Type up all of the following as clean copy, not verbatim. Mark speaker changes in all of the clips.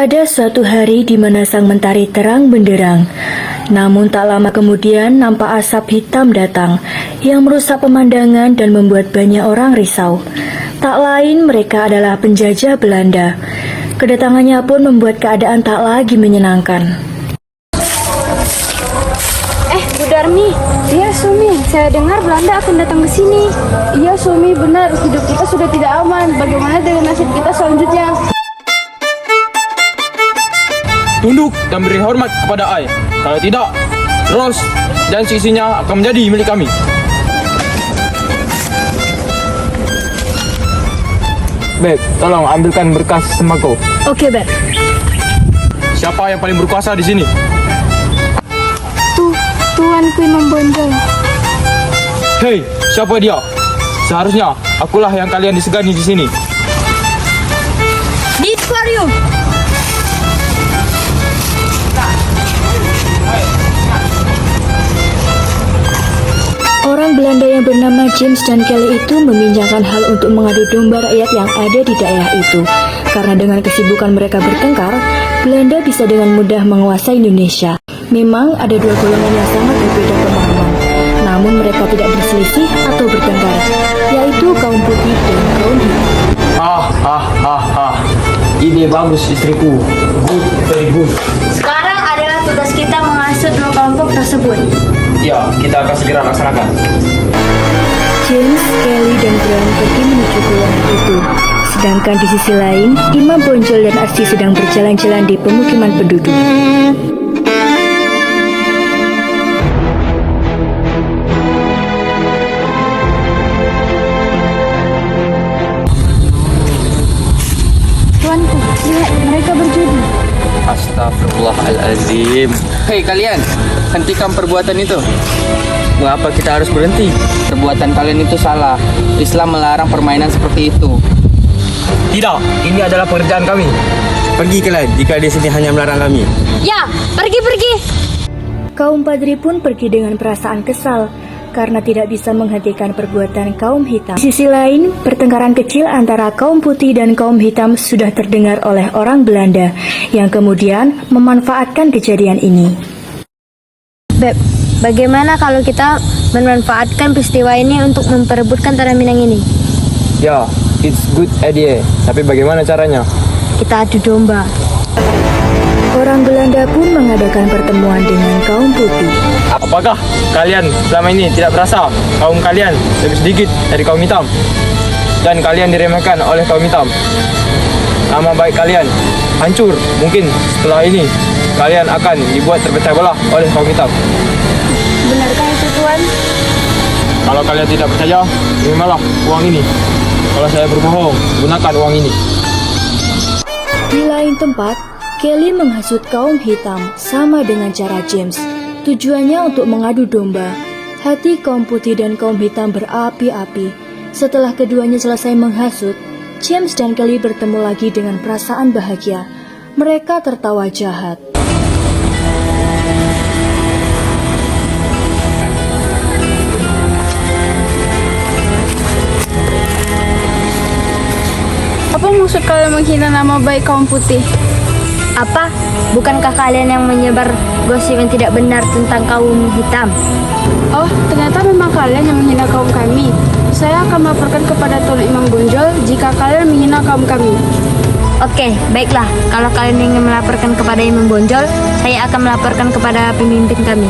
Speaker 1: Ada suatu hari di mana sang mentari terang benderang. Namun tak lama kemudian nampak asap hitam datang yang merusak pemandangan dan membuat banyak orang risau. Tak lain mereka adalah penjajah Belanda. Kedatangannya pun membuat keadaan tak lagi menyenangkan.
Speaker 2: Bu Darmi, iya Sumi, saya dengar Belanda akan datang ke sini. Iya Sumi, benar, hidup kita sudah tidak aman. Bagaimana dengan nasib kita selanjutnya?
Speaker 3: Tunduk dan beri hormat kepada Ai. Kalau tidak, Ros dan sisinya akan menjadi milik kami. Beb, tolong ambilkan berkas sembako.
Speaker 2: Oke, Beb.
Speaker 3: Siapa yang paling berkuasa di sini?
Speaker 2: Tuanku Imam Bonjol.
Speaker 3: Hei, siapa dia? Seharusnya akulah yang kalian disegani di sini.
Speaker 2: Di akuarium.
Speaker 1: Orang Belanda yang bernama James dan Kelly itu membincangkan hal untuk mengadu domba rakyat yang ada di daerah itu. Karena dengan kesibukan mereka bertengkar, Belanda bisa dengan mudah menguasai Indonesia. Memang ada dua golongan yang sangat berbeda pemahaman, namun mereka tidak berselisih atau bertengkar, yaitu kaum putih dan kaum hitam.
Speaker 3: Ide bagus istriku. Good, very good.
Speaker 2: Sekarang adalah tugas kita menghasut dua kelompok tersebut.
Speaker 3: Ya, kita akan segera laksanakan.
Speaker 1: James, Kelly, dan Brown pergi menuju golongan itu. Sedangkan di sisi lain, Imam Bonjol dan Arsi sedang berjalan-jalan di pemukiman penduduk.
Speaker 2: Tuanku, lihat mereka berjudi.
Speaker 4: Astagfirullahalazim. Hei kalian, hentikan perbuatan itu. Mengapa kita harus berhenti? Perbuatan kalian itu salah. Islam melarang permainan seperti itu.
Speaker 3: Tidak, ini adalah pekerjaan kami.
Speaker 5: Pergi kalian jika di sini hanya melarang kami.
Speaker 2: Ya, pergi.
Speaker 1: Kaum Padri pun pergi dengan perasaan kesal karena tidak bisa menghentikan perbuatan kaum hitam. Di sisi lain, pertengkaran kecil antara kaum putih dan kaum hitam sudah terdengar oleh orang Belanda yang kemudian memanfaatkan kejadian ini.
Speaker 2: Beb, bagaimana kalau kita memanfaatkan peristiwa ini untuk memperebutkan tanah Minang ini?
Speaker 3: Ya, it's good idea. Tapi bagaimana caranya?
Speaker 2: Kita adu domba.
Speaker 1: Orang Belanda pun mengadakan pertemuan dengan kaum putih.
Speaker 3: Apakah kalian selama ini tidak merasa kaum kalian lebih sedikit dari kaum hitam? Dan kalian diremehkan oleh kaum hitam? Nama baik kalian hancur. Mungkin setelah ini kalian akan dibuat terpecah belah oleh kaum hitam.
Speaker 2: Benarkah itu, Tuan?
Speaker 3: Kalau kalian tidak percaya, terimalah uang ini. Kalau saya berbohong, gunakan uang ini.
Speaker 1: Di lain tempat, Kelly menghasut kaum hitam sama dengan cara James. Tujuannya untuk mengadu domba. Hati kaum putih dan kaum hitam berapi-api. Setelah keduanya selesai menghasut, James dan Kelly bertemu lagi dengan perasaan bahagia. Mereka tertawa jahat.
Speaker 2: Apa maksud kalian menghina nama baik kaum putih? Apa? Bukankah kalian yang menyebar gosip yang tidak benar tentang kaum hitam? Oh, ternyata memang kalian yang menghina kaum kami. Saya akan melaporkan kepada Tuan Imam Bonjol jika kalian menghina kaum kami. Oke, baiklah. Kalau kalian ingin melaporkan kepada Imam Bonjol, saya akan melaporkan kepada pemimpin kami.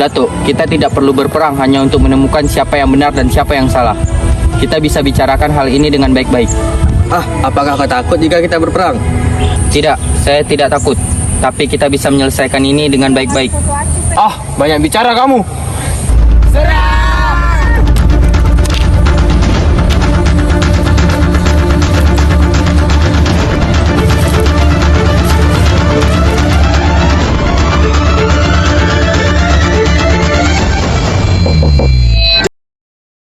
Speaker 4: Datuk, kita tidak perlu berperang hanya untuk menemukan siapa yang benar dan siapa yang salah. Kita bisa bicarakan hal ini dengan baik-baik.
Speaker 5: Apakah kau takut jika kita berperang?
Speaker 4: Tidak, saya tidak takut. Tapi kita bisa menyelesaikan ini dengan baik-baik.
Speaker 3: Banyak bicara kamu.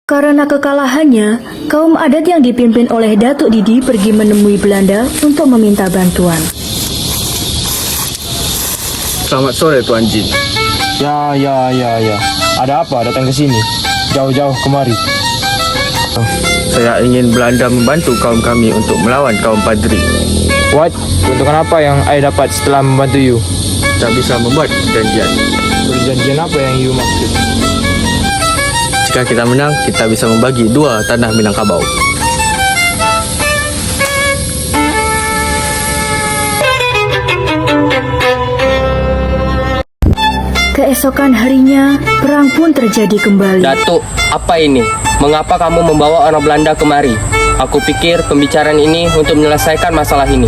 Speaker 1: Karena kekalahannya, kaum adat yang dipimpin oleh Datuk Didi pergi menemui Belanda untuk meminta bantuan.
Speaker 5: Selamat sore Tuan Jin.
Speaker 3: Ya. Ada apa datang ke sini? Jauh-jauh kemari.
Speaker 5: Saya ingin Belanda membantu kaum kami untuk melawan kaum Padri.
Speaker 3: What? Keuntungan apa yang I dapat setelah membantu you?
Speaker 5: Kita bisa membuat perjanjian.
Speaker 3: Perjanjian apa yang you maksud?
Speaker 5: Jika kita menang, kita bisa membagi 2 tanah Minangkabau.
Speaker 1: Keesokan harinya, perang pun terjadi kembali.
Speaker 4: Datuk, apa ini? Mengapa kamu membawa orang Belanda kemari? Aku pikir pembicaraan ini untuk menyelesaikan masalah ini.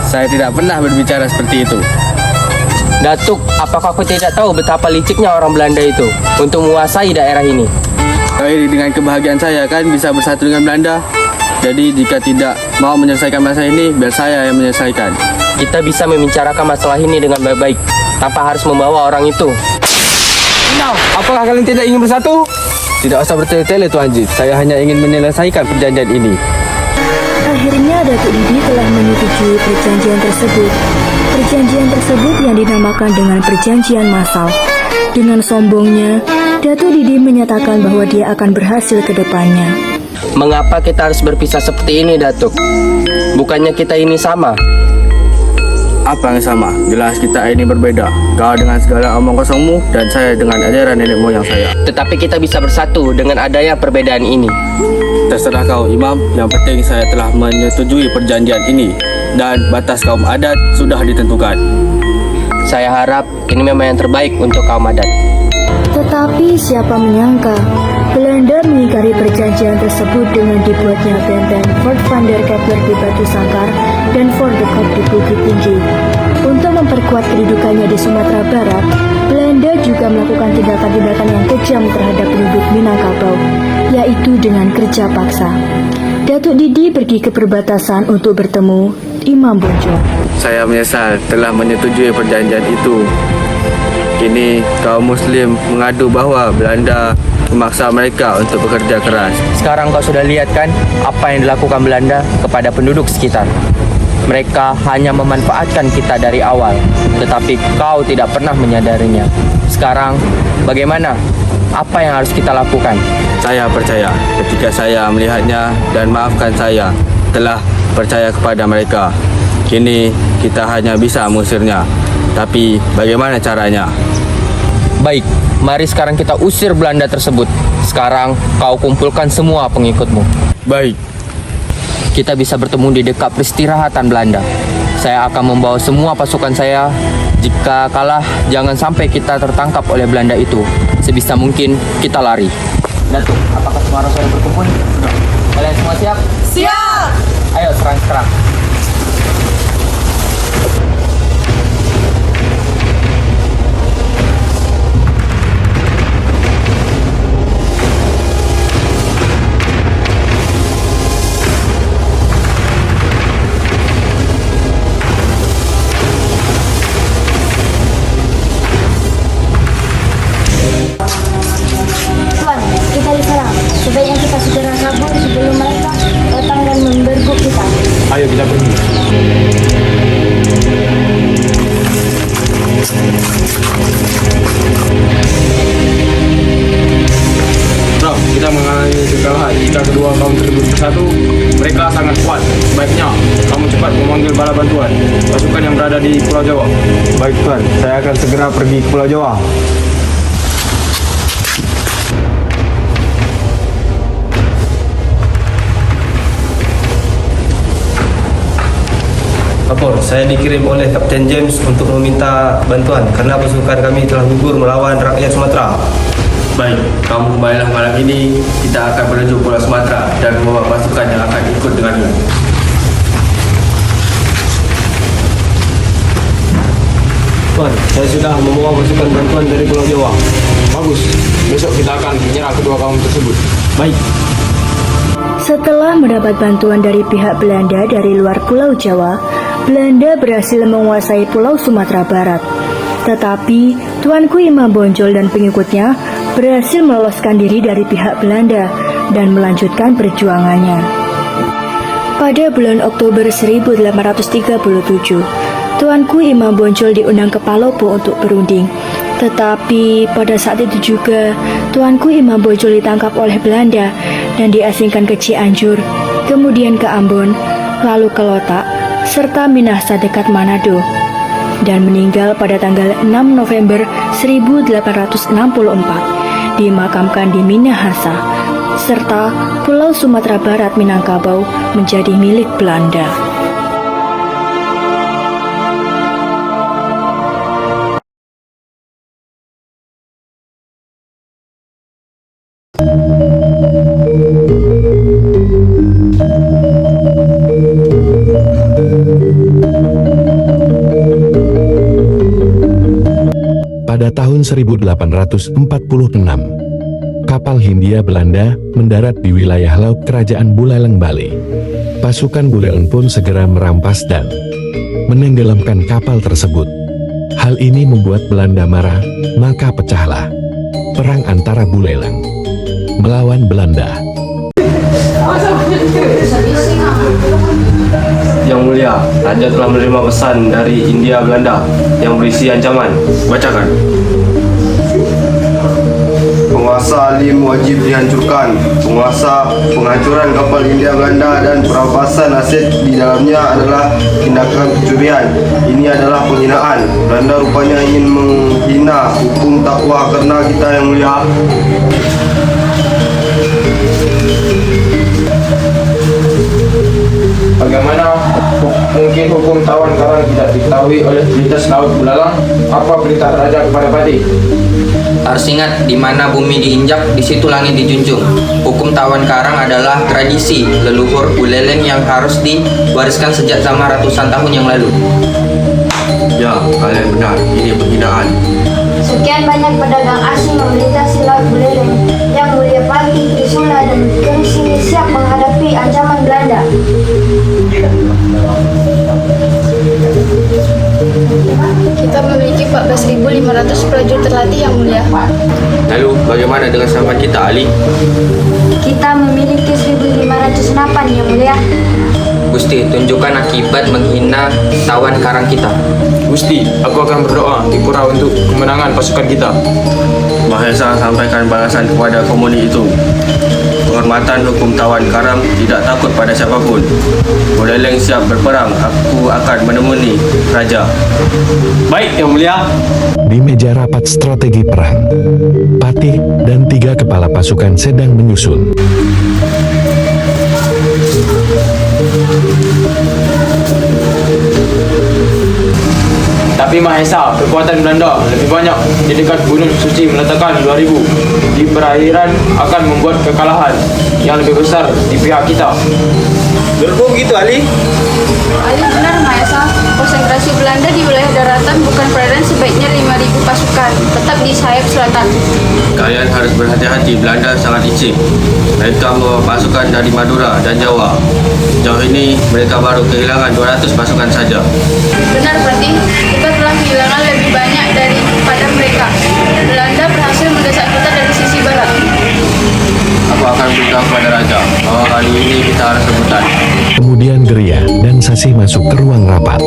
Speaker 5: Saya tidak pernah berbicara seperti itu.
Speaker 4: Datuk, apakah kau tidak tahu betapa liciknya orang Belanda itu untuk menguasai daerah ini?
Speaker 5: Tapi dengan kebahagiaan saya kan bisa bersatu dengan Belanda. Jadi jika tidak mau menyelesaikan masalah ini, biar saya yang menyelesaikan.
Speaker 4: Kita bisa membicarakan masalah ini dengan baik-baik tanpa harus membawa orang itu.
Speaker 3: Now, apakah kalian tidak ingin bersatu?
Speaker 5: Tidak usah bertele-tele Tuan Jin. Saya hanya ingin menyelesaikan perjanjian ini.
Speaker 1: Akhirnya Datuk Didi telah menyetujui perjanjian tersebut. Perjanjian tersebut yang dinamakan dengan perjanjian massal. Dengan sombongnya, Datuk Didi menyatakan bahwa dia akan berhasil ke depannya.
Speaker 4: Mengapa kita harus berpisah seperti ini, Datuk? Bukannya kita ini sama?
Speaker 5: Apa yang sama? Jelas kita ini berbeda. Kau dengan segala omong kosongmu dan saya dengan ajaran nenek moyang saya.
Speaker 4: Tetapi kita bisa bersatu dengan adanya perbedaan ini.
Speaker 5: Terserah kau, Imam. Yang penting saya telah menyetujui perjanjian ini dan batas kaum adat sudah ditentukan.
Speaker 4: Saya harap ini memang yang terbaik untuk kaum adat.
Speaker 1: Tetapi siapa menyangka, Belanda mengingkari perjanjian tersebut dengan dibuatnya benteng Fort van der Kepler di Batu Sangkar dan Fort de Kock di Bukit Tinggi. Untuk memperkuat kedudukannya di Sumatera Barat, Belanda juga melakukan tindakan-tindakan yang kejam terhadap penduduk Minangkabau, yaitu dengan kerja paksa. Datuk Didi pergi ke perbatasan untuk bertemu Imam Bonjol.
Speaker 5: Saya menyesal telah menyetujui perjanjian itu. Kini kaum muslim mengadu bahwa Belanda memaksa mereka untuk bekerja keras.
Speaker 4: Sekarang kau sudah lihat kan apa yang dilakukan Belanda kepada penduduk sekitar. Mereka hanya memanfaatkan kita dari awal, tetapi kau tidak pernah menyadarinya. Sekarang, bagaimana? Apa yang harus kita lakukan?
Speaker 5: Saya percaya ketika saya melihatnya dan maafkan saya telah percaya kepada mereka. Kini kita hanya bisa mengusirnya. Tapi bagaimana caranya?
Speaker 4: Baik, mari sekarang kita usir Belanda tersebut. Sekarang kau kumpulkan semua pengikutmu.
Speaker 5: Baik.
Speaker 4: Kita bisa bertemu di dekat peristirahatan Belanda. Saya akan membawa semua pasukan saya. Jika kalah, jangan sampai kita tertangkap oleh Belanda itu. Sebisa mungkin kita lari. Datuk, apakah semua orang sudah berkumpul? Sudah. Kalian semua siap? Siap! Ayo serang-serang.
Speaker 2: Tuan, kita diserang. Sebaiknya kita segera kabur sebelum mereka datang dan membergu kita.
Speaker 3: Ayo kita pergi. Bro, kita mengalami kekalahan. Jika kedua kaum tersebut bersatu, mereka sangat kuat. Sebaiknya kamu cepat memanggil bala bantuan pasukan yang berada di Pulau Jawa. Baik Tuan, saya akan segera pergi ke Pulau Jawa.
Speaker 6: Lapor, saya dikirim oleh Kapten James untuk meminta bantuan karena pasukan kami telah gugur melawan rakyat Sumatera.
Speaker 5: Baik, kamu kembalilah malam ini. Kita akan menuju Pulau Sumatera dan membawa pasukan yang akan ikut denganmu.
Speaker 3: Tuan, saya sudah membawa pasukan bantuan dari Pulau Jawa. Bagus, besok kita akan menyerang kedua kaum tersebut. Baik.
Speaker 1: Setelah mendapat bantuan dari pihak Belanda dari luar Pulau Jawa, Belanda berhasil menguasai Pulau Sumatera Barat. Tetapi, Tuanku Imam Bonjol dan pengikutnya berhasil meloloskan diri dari pihak Belanda dan melanjutkan perjuangannya. Pada bulan Oktober 1837, Tuanku Imam Bonjol diundang ke Palopo untuk berunding. Tetapi pada saat itu juga, Tuanku Imam Bonjol ditangkap oleh Belanda dan diasingkan ke Cianjur, kemudian ke Ambon, lalu ke Lotak, serta Minahasa dekat Manado, dan meninggal pada tanggal 6 November 1864, dimakamkan di Minahasa, serta Pulau Sumatera Barat Minangkabau menjadi milik Belanda.
Speaker 7: Pada tahun 1846, kapal Hindia Belanda mendarat di wilayah laut Kerajaan Buleleng, Bali. Pasukan Buleleng pun segera merampas dan menenggelamkan kapal tersebut. Hal ini membuat Belanda marah, maka pecahlah perang antara Buleleng melawan Belanda.
Speaker 6: Yang Mulia, Raja telah menerima pesan dari India Belanda yang berisi ancaman. Bacakan. Penguasa Alim wajib dihancurkan. Penghancuran kapal India Belanda dan perampasan aset di dalamnya adalah tindakan pencurian. Ini adalah penghinaan. Belanda rupanya ingin menghina hukum takwa karena kita, Yang Mulia.
Speaker 3: Bagaimana mungkin hukum tawan karang tidak diketahui oleh lintas laut Bulalang? Apa perintah raja kepada Pati?
Speaker 4: Harus ingat, di mana bumi diinjak, di situ langit dijunjung. Hukum tawan karang adalah tradisi leluhur Buleleng yang harus diwariskan sejak zaman ratusan tahun yang lalu.
Speaker 5: Ya, kalian benar, ini penghinaan.
Speaker 2: Sekian banyak pedagang asing melintasi laut Buleleng. Yang Mulia Pati, Trisula, dan Kerisini siap menghadapi ancaman Belanda.
Speaker 8: Kita memiliki 14.500 prajurit terlatih, Yang Mulia.
Speaker 5: Lalu, bagaimana dengan sahabat kita, Ali?
Speaker 2: Kita memiliki 1.500 senapan, Yang Mulia.
Speaker 4: Gusti, tunjukkan akibat menghina tawan karang kita.
Speaker 3: Gusti, aku akan berdoa di pura untuk kemenangan pasukan kita.
Speaker 5: Mahesa sampaikan balasan kepada komuni itu. Penghormatan hukum tawan karang tidak takut pada siapapun. Buleleng siap berperang. Aku akan menemui raja.
Speaker 6: Baik, Yang Mulia.
Speaker 7: Di meja rapat strategi perang, Patih dan 3 kepala pasukan sedang menyusun.
Speaker 3: Tapi Mahesa, kekuatan Belanda lebih banyak di dekat Gunung Suci meletakkan 2.000. Di perairan akan membuat kekalahan yang lebih besar di pihak kita.
Speaker 6: Menurutmu begitu, Ali?
Speaker 8: Ali benar, Mahesa. Konsentrasi Belanda di wilayah daratan bukan perairan, sebaiknya 5.000 pasukan tetap di sayap selatan.
Speaker 5: Kalian harus berhati-hati, Belanda sangat licik. Mereka membawa pasukan dari Madura dan Jawa. Sejauh ini mereka baru kehilangan 200 pasukan saja.
Speaker 8: Benar, Pati. Kita telah kehilangan lebih banyak daripada mereka. Belanda berhasil mendesak kita dari sisi barat.
Speaker 5: Aku akan beritahu kepada raja bahwa kali ini kita harus rebutan.
Speaker 7: Kemudian Geria dan Sasih masuk ke ruang rapat.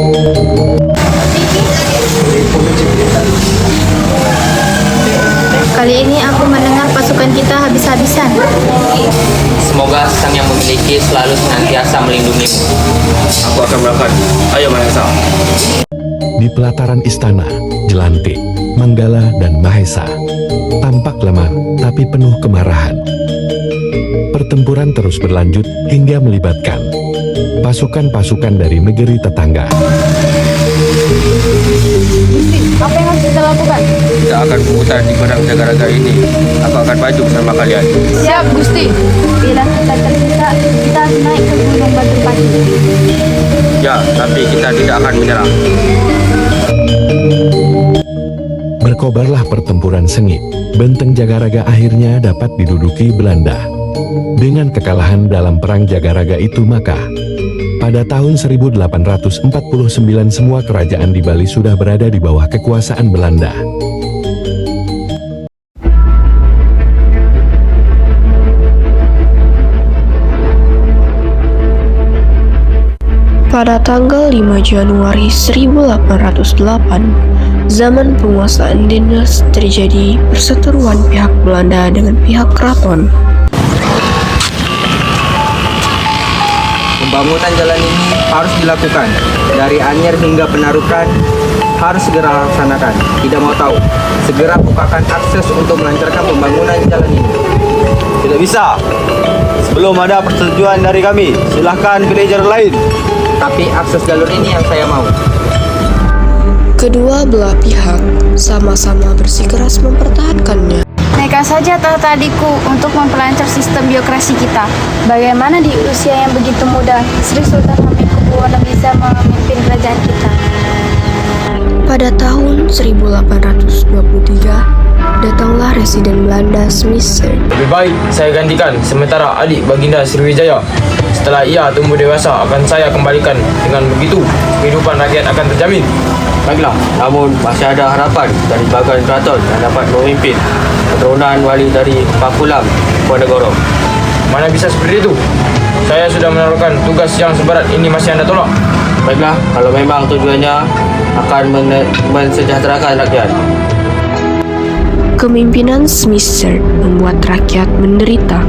Speaker 8: Kali ini aku mendengar pasukan kita habis-habisan.
Speaker 4: Semoga Sang Yang Memiliki selalu senantiasa melindungimu.
Speaker 5: Aku akan berangkat. Ayo, Mahesa.
Speaker 7: Di pelataran istana, Jelantik, Manggala, dan Mahesa tampak lemah tapi penuh kemarahan. Pertempuran terus berlanjut hingga melibatkan pasukan-pasukan dari negeri tetangga.
Speaker 8: Apa yang harus kita lakukan?
Speaker 5: Kita akan memutar di pedang jaga-raga ini. Aku akan maju bersama kalian.
Speaker 8: Siap, Gusti.
Speaker 2: Bila kita tersisa, kita harus naik ke Gunung Batu Pati.
Speaker 5: Ya, tapi kita tidak akan menyerah.
Speaker 7: Berkobarlah pertempuran sengit. Benteng Jagaraga akhirnya dapat diduduki Belanda. Dengan kekalahan dalam perang Jagaraga itu, maka pada tahun 1849 semua kerajaan di Bali sudah berada di bawah kekuasaan Belanda.
Speaker 9: Pada tanggal 5 Januari 1808, zaman penguasaan Dindas, terjadi perseteruan pihak Belanda dengan pihak keraton.
Speaker 4: Pembangunan jalan ini harus dilakukan. Dari Anyer hingga Penarukan harus segera laksanakan. Tidak mau tahu, segera bukakan akses untuk melancarkan pembangunan jalan ini.
Speaker 6: Tidak bisa. Sebelum ada persetujuan dari kami, silahkan pilih jalur lain.
Speaker 4: Tapi akses jalur ini yang saya mau.
Speaker 9: Kedua belah pihak sama-sama bersikeras mempertahankannya.
Speaker 8: Naikkan saja tahta adikku untuk memperlancar sistem birokrasi kita.
Speaker 2: Bagaimana di usia yang begitu muda, Sri Sultan Hamengkubuwono bisa memimpin kerajaan kita?
Speaker 9: Pada tahun 1823, datanglah residen Belanda Smisser.
Speaker 3: Lebih baik saya gantikan sementara adik Baginda Sriwijaya. Setelah ia tumbuh dewasa akan saya kembalikan. Dengan begitu, kehidupan rakyat akan terjamin.
Speaker 5: Baiklah, namun masih ada harapan dari bagian keraton yang dapat memimpin keturunan wali dari Pakulam, Ponegoro.
Speaker 3: Mana bisa seperti itu? Saya sudah menaruhkan tugas yang seberat ini masih Anda tolak.
Speaker 5: Baiklah, kalau memang tujuannya akan mensejahterakan rakyat.
Speaker 9: Kepemimpinan Smisser membuat rakyat menderita.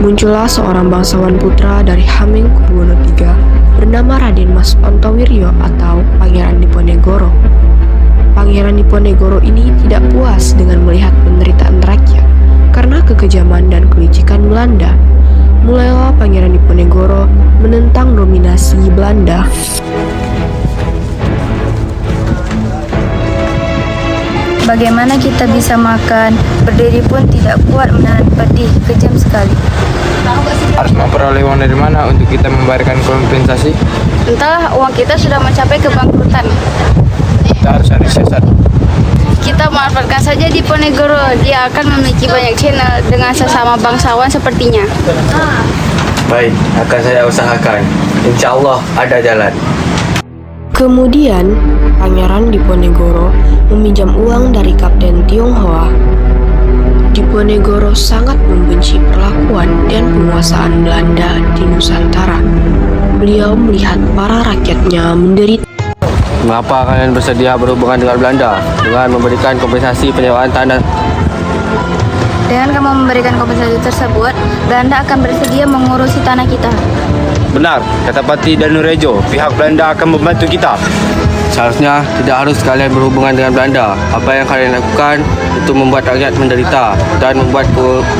Speaker 9: Muncullah seorang bangsawan putra dari Hamengkubuwono III bernama Raden Mas Ontowiryo atau Pangeran Diponegoro. Pangeran Diponegoro ini tidak puas dengan melihat penderitaan rakyat karena kekejaman dan kelicikan Belanda. Mulailah Pangeran Diponegoro menentang dominasi Belanda.
Speaker 2: Bagaimana kita bisa makan, berdiri pun tidak kuat menahan pedih, kejam sekali.
Speaker 3: Harus memperoleh uang dari mana untuk kita membayarkan kompensasi?
Speaker 8: Entahlah, uang kita sudah mencapai kebangkrutan.
Speaker 3: Kita harus cari siasat.
Speaker 8: Kita manfaatkan saja Diponegoro. Dia akan memiliki banyak channel dengan sesama bangsawan sepertinya.
Speaker 5: Baik, akan saya usahakan. Insya Allah ada jalan.
Speaker 9: Kemudian, Pangeran Diponegoro meminjam uang dari Kapten Tionghoa. Diponegoro sangat membenci perlakuan dan penguasaan Belanda di Nusantara. Beliau melihat para rakyatnya menderita.
Speaker 5: Mengapa kalian bersedia berhubungan dengan Belanda dengan memberikan kompensasi penyewaan tanah?
Speaker 2: Dengan kamu memberikan kompensasi tersebut, Belanda akan bersedia mengurusi tanah kita.
Speaker 6: Benar, kata Pati Danurejo, pihak Belanda akan membantu kita.
Speaker 5: Seharusnya tidak harus kalian berhubungan dengan Belanda. Apa yang kalian lakukan itu membuat rakyat menderita dan membuat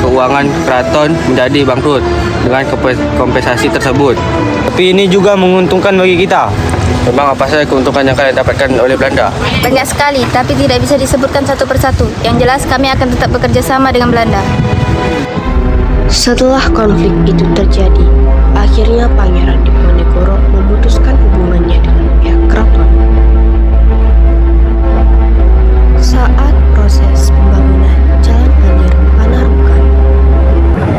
Speaker 5: keuangan keraton menjadi bangkrut dengan kompensasi tersebut.
Speaker 6: Tapi ini juga menguntungkan bagi kita.
Speaker 5: Memang apa saja keuntungan yang kalian dapatkan oleh Belanda?
Speaker 2: Banyak sekali, tapi tidak bisa disebutkan satu persatu. Yang jelas kami akan tetap bekerja sama dengan Belanda.
Speaker 9: Setelah konflik itu terjadi, akhirnya Pangeran Diponegoro memutuskan hubungannya dengan pihak keraton. Saat proses pembangunan Jalan Anyer Penarukan,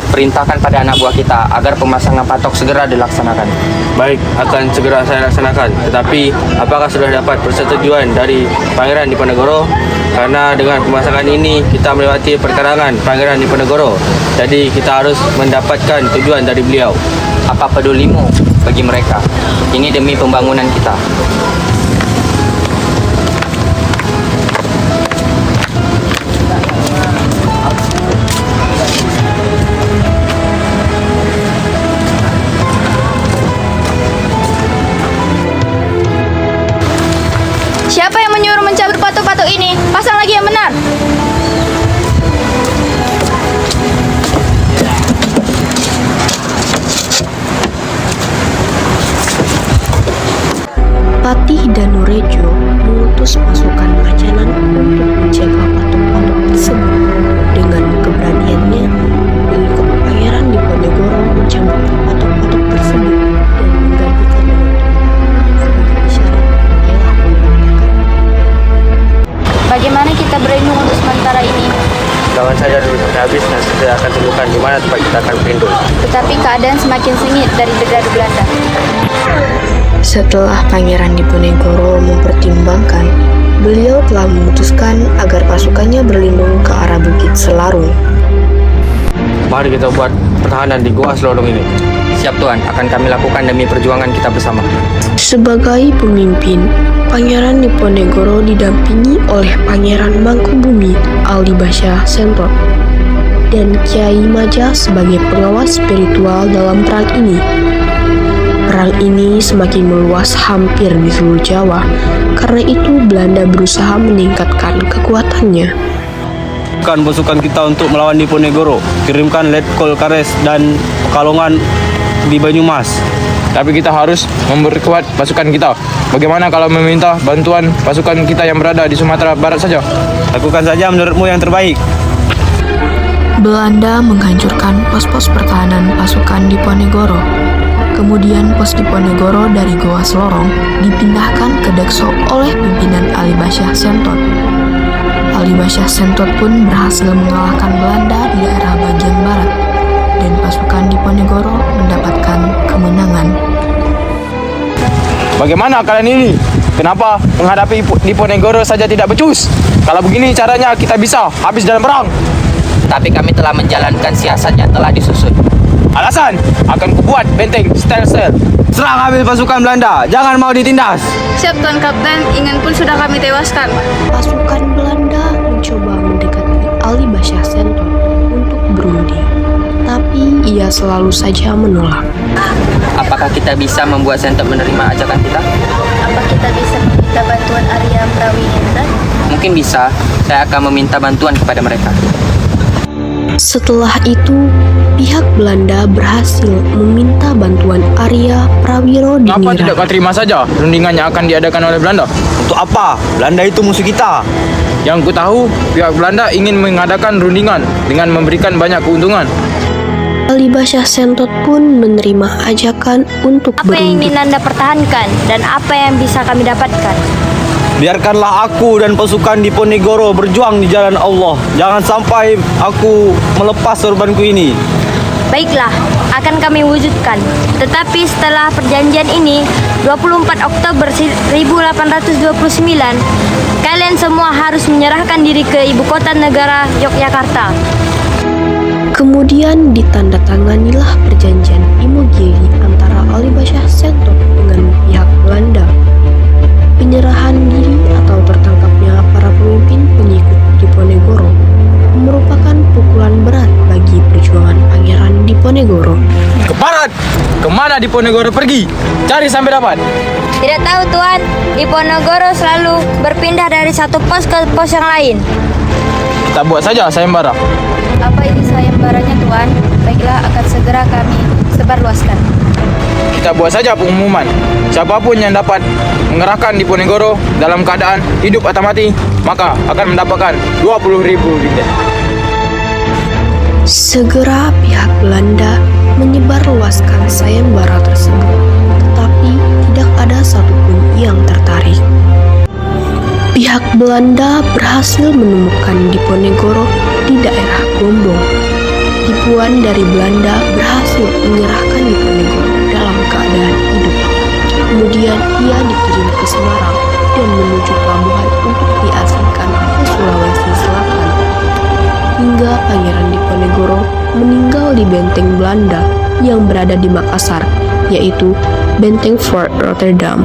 Speaker 4: Perintahkan pada anak buah kita agar pemasangan patok segera dilaksanakan.
Speaker 5: Baik, akan segera saya laksanakan. Tetapi, apakah sudah dapat persetujuan dari Pangeran Diponegoro? Karena dengan pemasangan ini, kita melewati perkarangan Pangeran Diponegoro. Jadi, kita harus mendapatkan tujuan dari beliau.
Speaker 4: Apa pedulimu bagi mereka? Ini demi pembangunan kita.
Speaker 2: Siapa yang menyuruh mencabut patok-patok ini? Pasang lagi yang benar.
Speaker 9: Patih Danurejo mengutus pasukan Majanan untuk menjaga patok-patok tersebut. Dengan keberaniannya, pengikut Pangeran Diponegoro mencabut patok-patok tersebut dan menggantikan sebagai isyarat rela memberangkatkan.
Speaker 2: Bagaimana kita berlindung untuk sementara ini?
Speaker 5: Jangan saja dulu sampai habis, nanti saya akan tunjukkan di mana tempat kita akan berlindung.
Speaker 2: Tetapi keadaan semakin sengit dari Belanda.
Speaker 9: Setelah Pangeran Diponegoro mempertimbangkan, beliau telah memutuskan agar pasukannya berlindung ke arah Bukit Selarung.
Speaker 5: Mari kita buat pertahanan di Gua Selorong ini.
Speaker 4: Siap Tuan, akan kami lakukan demi perjuangan kita bersama.
Speaker 9: Sebagai pemimpin, Pangeran Diponegoro didampingi oleh Pangeran Mangkubumi Aldibasyah Sentot dan Kiai Majah sebagai pengawas spiritual dalam perang ini. perang ini semakin meluas hampir di seluruh Jawa. Karena itu Belanda berusaha meningkatkan kekuatannya.
Speaker 5: Bukan pasukan kita untuk melawan Diponegoro. Kirimkan Letkol Kares dan Pekalongan di Banyumas.
Speaker 3: Tapi kita harus memperkuat pasukan kita. Bagaimana kalau meminta bantuan pasukan kita yang berada di Sumatera Barat saja?
Speaker 5: Lakukan saja menurutmu yang terbaik.
Speaker 9: Belanda menghancurkan pos-pos pertahanan pasukan Diponegoro. Kemudian pos Diponegoro dari Goa Selorong dipindahkan ke Dekso oleh pimpinan Ali Basyah Sentot. Ali Basyah Sentot pun berhasil mengalahkan Belanda di daerah bagian barat, dan pasukan Diponegoro mendapatkan kemenangan.
Speaker 3: Bagaimana kalian ini? Kenapa menghadapi Diponegoro saja tidak becus? Kalau begini caranya kita bisa habis dalam perang.
Speaker 4: Tapi kami telah menjalankan siasat yang telah disusun.
Speaker 3: Alasan akan kubuat benteng sel-sel.
Speaker 5: Serang habis pasukan Belanda, jangan mau ditindas.
Speaker 8: Siap Tuan Kapten, ingin pun sudah kami tewaskan.
Speaker 9: Pasukan Belanda mencoba mendekati Ali Basyah Sentot untuk berunding, tapi ia selalu saja menolak.
Speaker 4: Apakah kita bisa membuat Sentot menerima ajakan kita?
Speaker 2: Apa kita bisa meminta bantuan Arya Prawihendra?
Speaker 4: Mungkin bisa. Saya akan meminta bantuan kepada mereka.
Speaker 9: Setelah itu, pihak Belanda berhasil meminta bantuan Arya Prawiro
Speaker 3: Kenapa tidak
Speaker 9: Dinira.
Speaker 3: kau terima saja rundingan yang akan diadakan oleh Belanda?
Speaker 5: Untuk apa? Belanda itu musuh kita.
Speaker 3: Yang ku tahu, pihak Belanda ingin mengadakan rundingan dengan memberikan banyak keuntungan.
Speaker 9: Ali Basyah Sentot pun menerima ajakan untuk
Speaker 2: Apa yang
Speaker 9: berunding.
Speaker 2: ingin Anda pertahankan dan apa yang bisa kami dapatkan?
Speaker 5: Biarkanlah aku dan pasukan Diponegoro berjuang di jalan Allah. Jangan sampai aku melepas sorbanku ini.
Speaker 2: Baiklah, akan kami wujudkan. Tetapi setelah perjanjian ini, 24 Oktober 1829, kalian semua harus menyerahkan diri ke ibu kota negara Yogyakarta.
Speaker 9: Kemudian ditandatanganilah perjanjian Imogiri antara Ali Basyah Sentot dengan pihak Belanda. Penyerahan diri atau tertangkapnya para pemimpin pengikut Diponegoro merupakan pukulan berat bagi perjuangan Pangeran Diponegoro.
Speaker 3: Ke barat! Kemana Diponegoro pergi? Cari sampai dapat.
Speaker 2: Tidak tahu Tuan, Diponegoro selalu berpindah dari satu pos ke pos yang lain.
Speaker 3: Kita buat saja sayembara.
Speaker 8: Apa ini sayembaranya Tuan? Baiklah, akan segera kami sebarluaskan.
Speaker 3: Kita buat saja pengumuman. Siapapun yang dapat mengerahkan Diponegoro dalam keadaan hidup atau mati, maka akan mendapatkan 20.000 ringgit.
Speaker 9: Segera pihak Belanda menyebarluaskan sayembara tersebut, tetapi tidak ada satupun yang tertarik. Pihak Belanda berhasil menemukan Diponegoro di daerah Gombong. Tipuan dari Belanda berhasil menyerahkan Diponegoro dalam keadaan hidup. Kemudian ia dikirim ke Semarang dan menuju pelabuhan untuk diasingkan ke Sulawesi Selatan. Hingga Pangeran Diponegoro meninggal di benteng Belanda yang berada di Makassar, yaitu Benteng Fort Rotterdam.